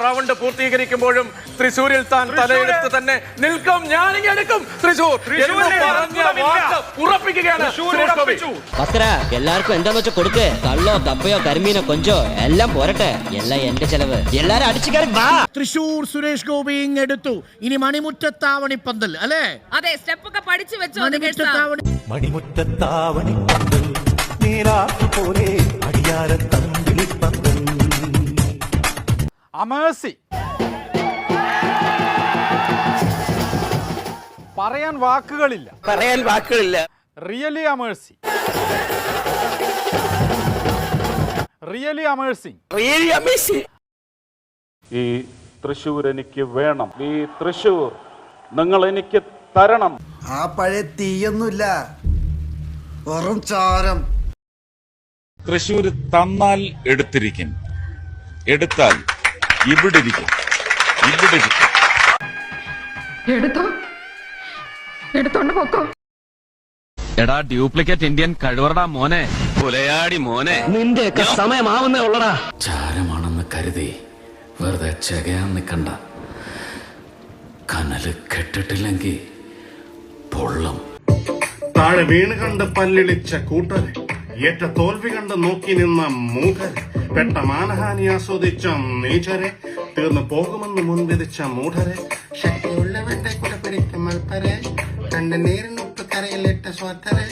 Round പൂർത്തീകരിക്കുമ്പോഴും തൃശ്ശൂരിൽ താൻ തലയെടുത്ത് തന്നെ നിൽക്കും. ഞാനിങ്ങനെ എടുക്കും തൃശ്ശൂർ ഉറപ്പിക്കുകയാണ്. എല്ലാവർക്കും എന്താന്ന് വെച്ചാൽ കൊടുക്ക്. കള്ളോ കപ്പയോ കരിമീനോ കൊഞ്ചോ എല്ലാം പോരട്ടെ. എല്ലാം എന്റെ ചെലവ്. എല്ലാരും അടിച്ചു കയറി വാ. തൃശ്ശൂർ സുരേഷ് ഗോപി എടുത്തു. ഇനി മണിമുറ്റത്താവണി പന്തൽ അല്ലേ? അതെ, സ്റ്റെപ്പ് ഒക്കെ പഠിച്ചു വെച്ചോ. മണിമുറ്റത്താവണി പന്തൽ പോലെ അമേഴ്സി പറയാൻ വാക്കുകളില്ല. റിയലി അമേഴ്സിംഗ്. ഈ തൃശ്ശൂർ എനിക്ക് വേണം. ഈ തൃശ്ശൂർ നിങ്ങൾ എനിക്ക് തരണം. ആ പഴയ തീയൊന്നുമില്ല, വെറും ചാരം. തൃശ്ശൂർ തന്നാൽ എടുത്തിരിക്കും, എടുത്താൽ ഇവിടെ ഇരിക്കും. എടുത്തോണ്ട് പോക്കോ. എടാ ഡ്യൂപ്ലിക്കേറ്റ് ഇന്ത്യൻ കഴിവറടാ മോനെ, പുലയാടി മോനെ, നിന്റെയൊക്കെ സമയമാവുന്നേ ഉള്ളടാ. ചാരമാണെന്ന് കരുതി വെറുതെ ചകയാൻ നിൽക്കണ്ട. കനല് കെട്ടിട്ടില്ലെങ്കിൽ പൊള്ളും. താഴെ വീണ് കണ്ട് പല്ലിളിച്ച കൂട്ടരെ, ഏറ്റ തോൽവി കണ്ട് നോക്കി നിന്ന മൂഢരെ, പെട്ട മാനഹാനി ആസ്വദിച്ച നീചരെ, തീർന്നു പോകുമെന്ന് മുൻവിധിച്ച മൂഢരെ, ശക്തിയുള്ളവരുടെ കൂടെ പിടിക്കും മൽപ്പരെ, കണ്ട് നീരിനൊപ്പ് കരയിലിട്ട സ്വാർത്ഥരെ.